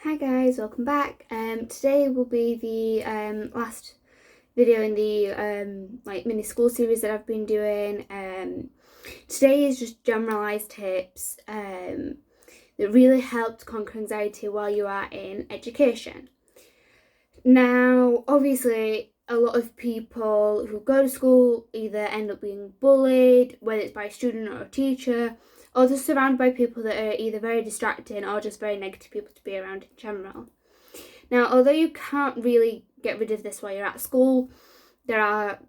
Hi guys, welcome back. Today will be the last video in the mini school series that I've been doing. Today is just generalised tips that really help to conquer anxiety while you are in education. Now, obviously, a lot of people who go to school either end up being bullied, whether it's by a student or a teacher, or just surrounded by people that are either very distracting or just very negative people to be around in general. Now, although you can't really get rid of this while you're at school, there are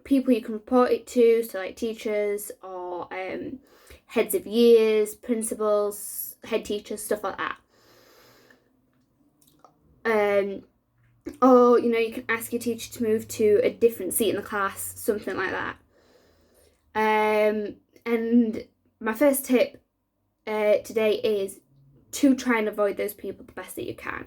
people you can report it to, so like teachers or heads of years, principals, head teachers, stuff like that. Or, you can ask your teacher to move to a different seat in the class, something like that. And my first tip today is to try and avoid those people the best that you can.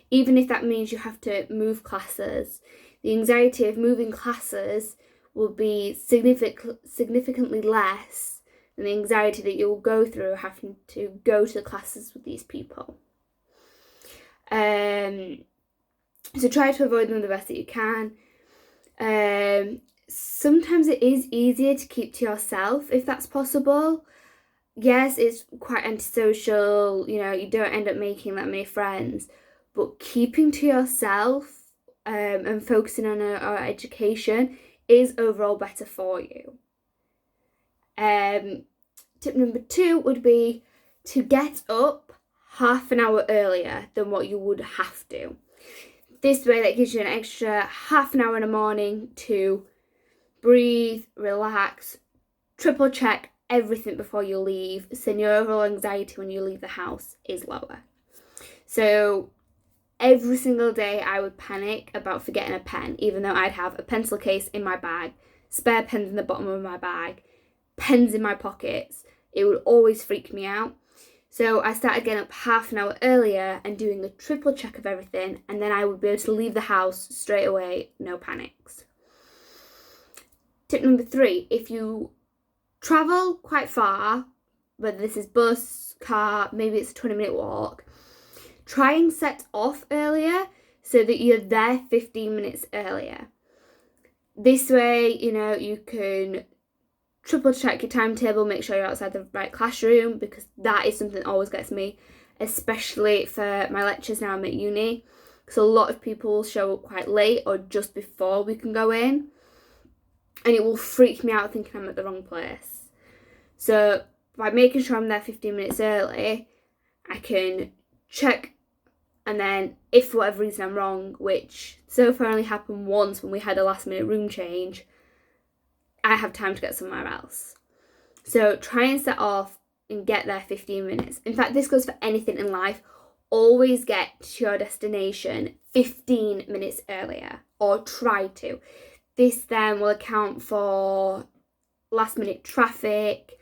Even if that means you have to move classes, the anxiety of moving classes will be significantly less than the anxiety that you'll go through having to go to the classes with these people. So try to avoid them the best that you can. Sometimes it is easier to keep to yourself if that's possible. Yes, it's quite antisocial, you don't end up making that many friends, but keeping to yourself and focusing on our education is overall better for you. Tip number 2 would be to get up half an hour earlier than what you would have to. This way, that gives you an extra half an hour in the morning to breathe, relax, triple check everything before you leave, so your overall anxiety when you leave the house is lower. So every single day I would panic about forgetting a pen, even though I'd have a pencil case in my bag, spare pens in the bottom of my bag, pens in my pockets. It would always freak me out. So I started getting up half an hour earlier and doing a triple check of everything, and then I would be able to leave the house straight away, no panics. Tip number 3, if you travel quite far, whether this is bus, car, maybe it's a 20-minute walk, try and set off earlier so that you're there 15 minutes earlier. This way, you can triple check your timetable, make sure you're outside the right classroom, because that is something that always gets me, especially for my lectures now I'm at uni, because a lot of people show up quite late or just before we can go in, and it will freak me out thinking I'm at the wrong place. So by making sure I'm there 15 minutes early, I can check, and then if for whatever reason I'm wrong, which so far only happened once when we had a last minute room change, I have time to get somewhere else. So try and set off and get there 15 minutes. In fact, this goes for anything in life. Always get to your destination 15 minutes earlier, or try to. This then will account for last minute traffic.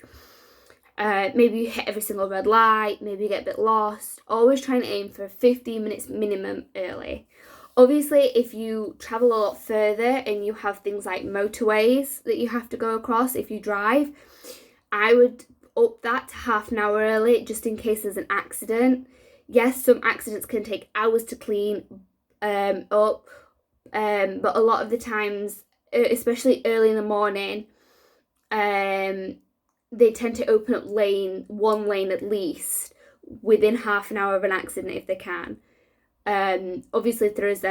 Maybe you hit every single red light, maybe you get a bit lost. Always try and aim for 15 minutes minimum early. Obviously, if you travel a lot further and you have things like motorways that you have to go across if you drive, I would up that to half an hour early just in case there's an accident. Yes, some accidents can take hours to clean up, but a lot of the times, especially early in the morning, they tend to open up one lane at least within half an hour of an accident if they can. Obviously, if there is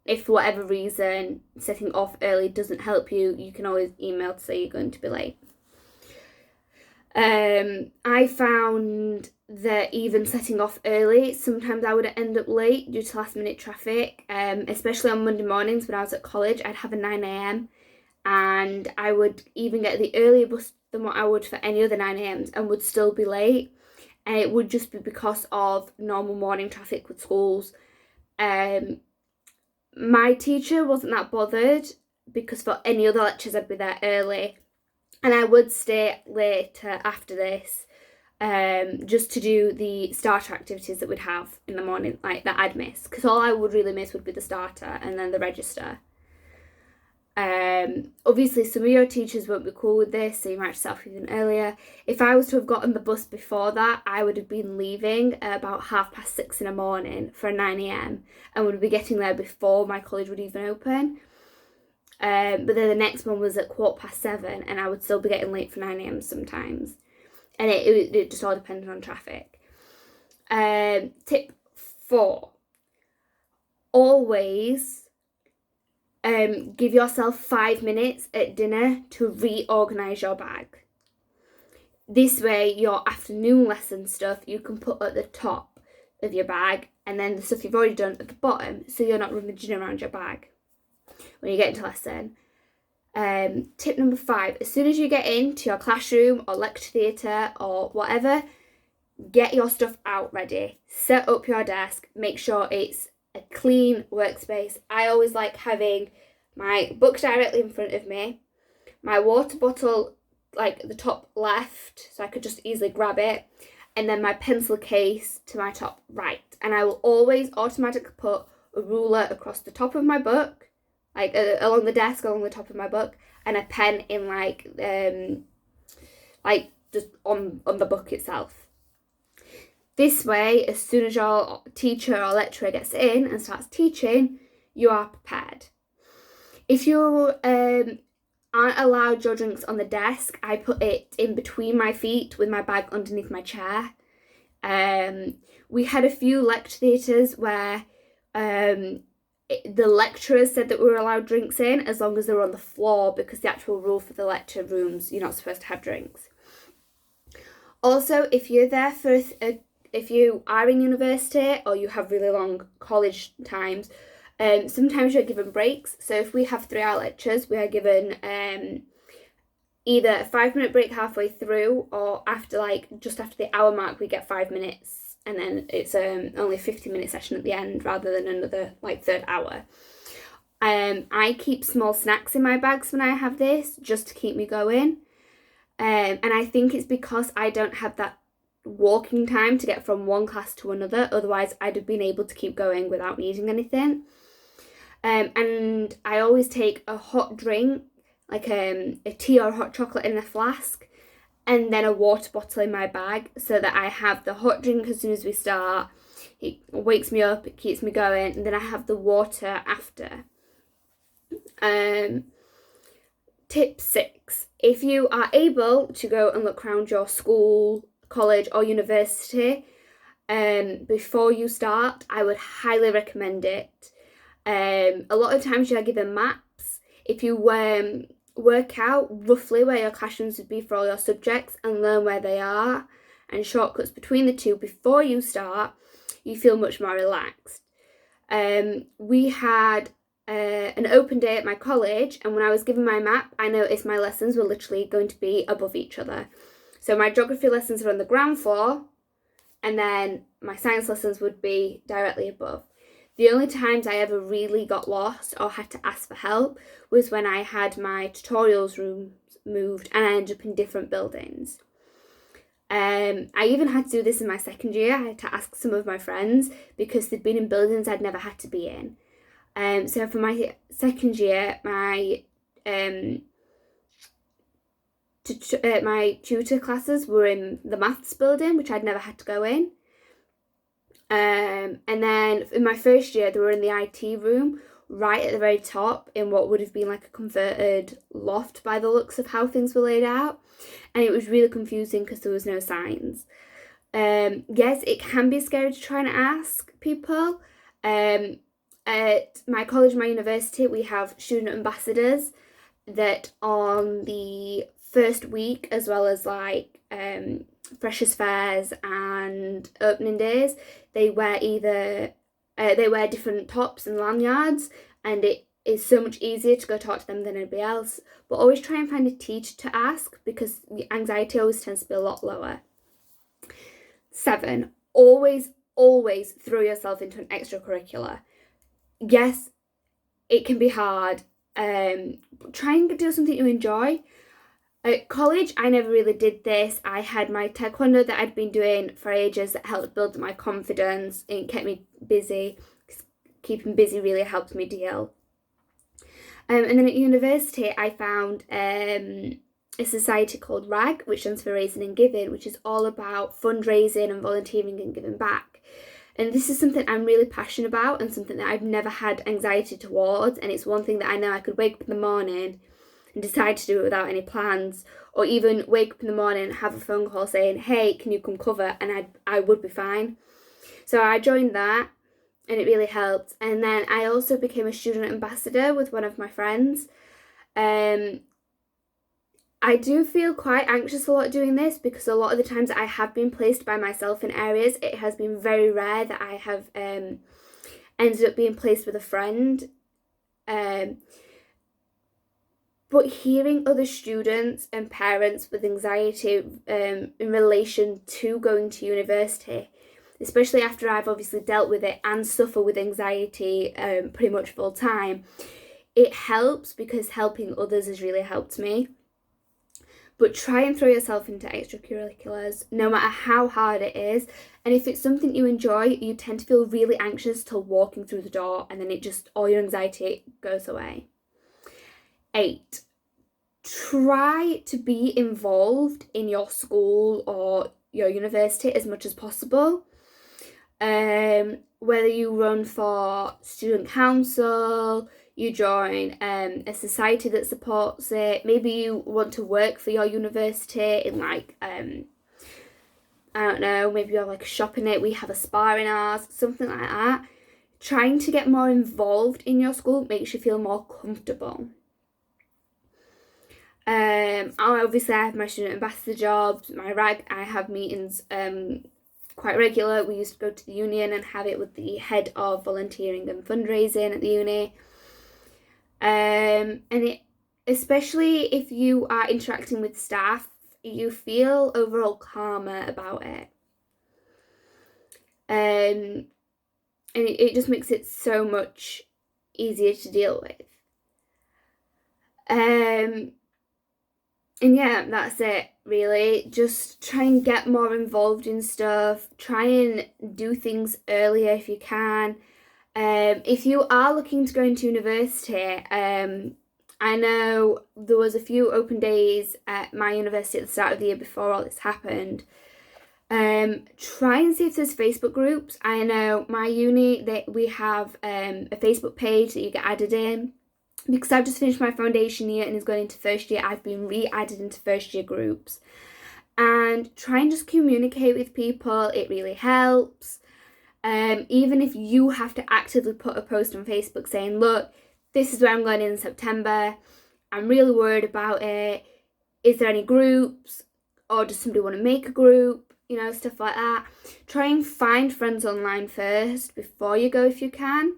if for whatever reason setting off early doesn't help you, you can always email to say you're going to be late. I found that even setting off early, sometimes I would end up late due to last minute traffic, especially on Monday mornings when I was at college. I'd have a 9 a.m. and I would even get the earlier bus than what I would for any other 9 a.m. and would still be late. And it would just be because of normal morning traffic with schools. My teacher wasn't that bothered, because for any other lectures I'd be there early, and I would stay later after this just to do the starter activities that we'd have in the morning, like that I'd miss, because all I would really miss would be the starter and then the register. Obviously some of your teachers won't be cool with this, so you might start even earlier. If I was to have gotten the bus before that, I would have been leaving at about 6:30 in the morning for a 9 a.m. and would be getting there before my college would even open. But then the next one was at 7:15 and I would still be getting late for 9 a.m. sometimes. And it just all depended on traffic. Tip 4. Always give yourself 5 minutes at dinner to reorganise your bag. This way, your afternoon lesson stuff you can put at the top of your bag, and then the stuff you've already done at the bottom, so you're not rummaging around your bag when you get into lesson. Tip number 5, as soon as you get into your classroom or lecture theatre or whatever, get your stuff out ready. Set up your desk, make sure it's a clean workspace. I always like having my book directly in front of me, my water bottle like the top left so I could just easily grab it, and then my pencil case to my top right. And I will always automatically put a ruler across the top of my book, like along the desk, along the top of my book, and a pen in like just on the book itself. This way, as soon as your teacher or lecturer gets in and starts teaching, you are prepared. If you aren't allowed your drinks on the desk, I put it in between my feet with my bag underneath my chair. We had a few lecture theatres where the lecturers said that we were allowed drinks in as long as they were on the floor, because the actual rule for the lecture rooms, you're not supposed to have drinks. Also, if you're there for if you are in university or you have really long college times, sometimes you're given breaks. So if we have 3-hour lectures, we are given either a 5-minute break halfway through, or just after the hour mark, we get 5 minutes, and then it's only a 50-minute session at the end rather than another third hour. I keep small snacks in my bags when I have this, just to keep me going. And I think it's because I don't have that walking time to get from one class to another. Otherwise, I'd have been able to keep going without needing anything. And I always take a hot drink, like a tea or hot chocolate in a flask, and then a water bottle in my bag, so that I have the hot drink as soon as we start. It wakes me up, it keeps me going, and then I have the water after. Tip 6. If you are able to go and look around your school, college or university before you start, I would highly recommend it. A lot of times you are given maps. If you work out roughly where your classrooms would be for all your subjects and learn where they are and shortcuts between the two before you start, you feel much more relaxed. We had an open day at my college, and when I was given my map, I noticed my lessons were literally going to be above each other. So my geography lessons were on the ground floor, and then my science lessons would be directly above. The only times I ever really got lost or had to ask for help was when I had my tutorials rooms moved and I ended up in different buildings. I even had to do this in my second year. I had to ask some of my friends because they'd been in buildings I'd never had to be in. So for my second year, my tutor classes were in the maths building, which I'd never had to go in. And then in my first year, they were in the IT room, right at the very top, in what would have been like a converted loft by the looks of how things were laid out. And it was really confusing because there was no signs. Yes, it can be scary to try and ask people. At my college, my university, we have student ambassadors that on the first week, as well as freshers fairs and opening days, they wear different tops and lanyards, and it is so much easier to go talk to them than anybody else. But always try and find a teacher to ask, because the anxiety always tends to be a lot lower. 7, always throw yourself into an extracurricular. Yes, it can be hard. Try and do something you enjoy. At college, I never really did this. I had my taekwondo that I'd been doing for ages that helped build my confidence. It kept me busy. Keeping busy really helped me deal. And then at university, I found a society called RAG, which stands for Raising and Giving, which is all about fundraising and volunteering and giving back. And this is something I'm really passionate about and something that I've never had anxiety towards. And it's one thing that I know I could wake up in the morning and decide to do it without any plans, or even wake up in the morning and have a phone call saying, hey, can you come cover? And I would be fine. So I joined that and it really helped. And then I also became a student ambassador with one of my friends. I do feel quite anxious a lot doing this because a lot of the times I have been placed by myself in areas. It has been very rare that I have ended up being placed with a friend. But hearing other students and parents with anxiety in relation to going to university, especially after I've obviously dealt with it and suffer with anxiety pretty much full time, it helps because helping others has really helped me. But try and throw yourself into extracurriculars, no matter how hard it is. And if it's something you enjoy, you tend to feel really anxious till walking through the door, and then all your anxiety goes away. 8, try to be involved in your school or your university as much as possible. Whether you run for student council, you join a society that supports it, maybe you want to work for your university in like, I don't know, maybe you have like a shop in it, we have a spa in ours, something like that. Trying to get more involved in your school makes you feel more comfortable. Obviously I have my student ambassador jobs, my RAG, I have meetings quite regular. We used to go to the union and have it with the head of volunteering and fundraising at the uni. And it, especially if you are interacting with staff, you feel overall calmer about it. And it just makes it so much easier to deal with. And yeah, that's it really. Just try and get more involved in stuff. Try and do things earlier if you can. If you are looking to go into university, I know there was a few open days at my university at the start of the year before all this happened. Try and see if there's Facebook groups. I know my uni, we have a Facebook page that you get added in. Because I've just finished my foundation year and is going into first year, I've been re-added into first year groups. And try and just communicate with people. It really helps. Even if you have to actively put a post on Facebook saying, look, this is where I'm going in September. I'm really worried about it. Is there any groups? Or does somebody want to make a group? You know, stuff like that. Try and find friends online first before you go if you can.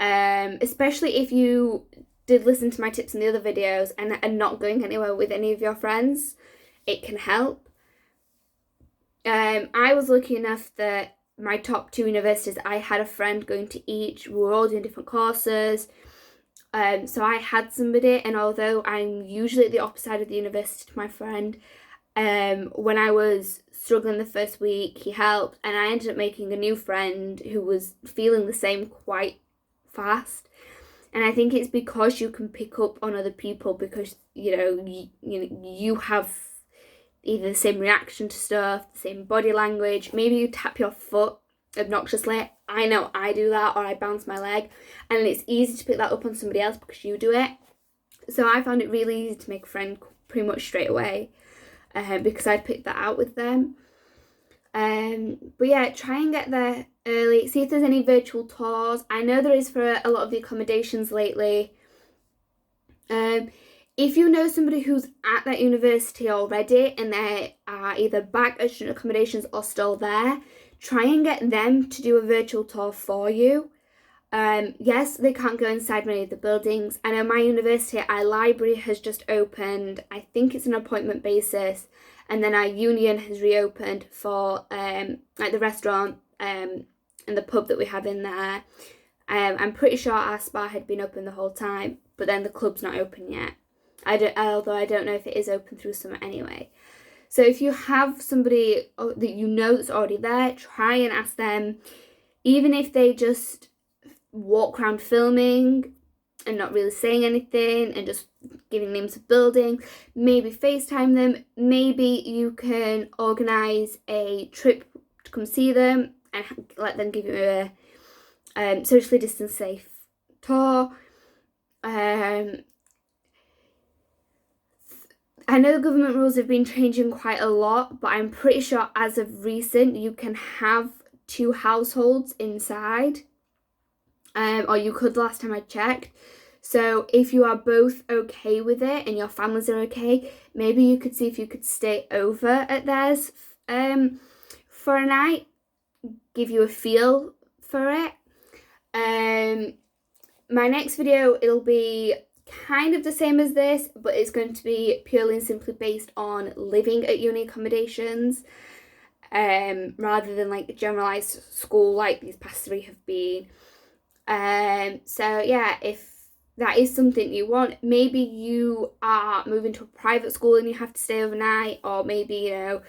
Especially if you did listen to my tips in the other videos and are not going anywhere with any of your friends, it can help. I was lucky enough that my top 2 universities, I had a friend going to each. We were all doing different courses. So I had somebody, and although I'm usually at the opposite side of the university to my friend, when I was struggling the first week, he helped, and I ended up making a new friend who was feeling the same quite fast. And I think it's because you can pick up on other people because you have either the same reaction to stuff, the same body language. Maybe you tap your foot obnoxiously. I know I do that, or I bounce my leg, and it's easy to pick that up on somebody else because you do it. So I found it really easy to make a friend pretty much straight away because I'd picked that out with them. But yeah, try and get there early. See if there's any virtual tours. I know there is for a lot of the accommodations lately. If you know somebody who's at that university already and they are either back at student accommodations or still there, try and get them to do a virtual tour for you. Yes, they can't go inside many of the buildings. I know my university, our library has just opened. I think it's an appointment basis. And then our union has reopened for like the restaurant and the pub that we have in there. I'm pretty sure our spa had been open the whole time, but then the club's not open yet. Although I don't know if it is open through summer anyway. So if you have somebody that you know that's already there, try and ask them, even if they just walk around filming, and not really saying anything and just giving names of buildings, maybe FaceTime them. Maybe you can organise a trip to come see them and let them give you a socially distanced safe tour. I know the government rules have been changing quite a lot, but I'm pretty sure as of recent you can have 2 households inside, or you could last time I checked. So if you are both okay with it and your families are okay, maybe you could see if you could stay over at theirs for a night, give you a feel for it. My next video, it'll be kind of the same as this, but it's going to be purely and simply based on living at uni accommodations, rather than like a generalised school like these past 3 have been. So yeah, if that is something you want, maybe you are moving to a private school and you have to stay overnight, or maybe, you know,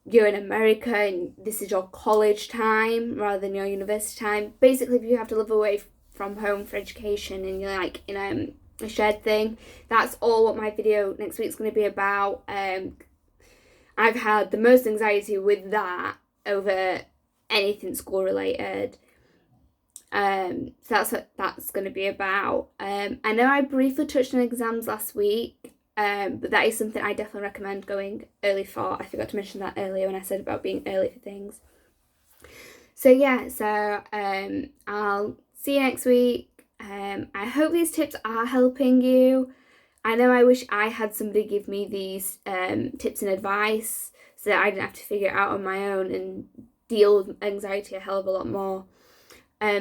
you're in America and this is your college time rather than your university time. Basically, if you have to live away from home for education and you're like in a shared thing, that's all what my video next week's going to be about. I've had the most anxiety with that over anything school related. So that's what that's going to be about. I know I briefly touched on exams last week, but that is something I definitely recommend going early for. I forgot to mention that earlier when I said about being early for things. So yeah, I'll see you next week. I hope these tips are helping you. I know I wish I had somebody give me these tips and advice so that I didn't have to figure it out on my own and deal with anxiety a hell of a lot more.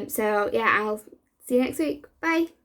So yeah, I'll see you next week. Bye.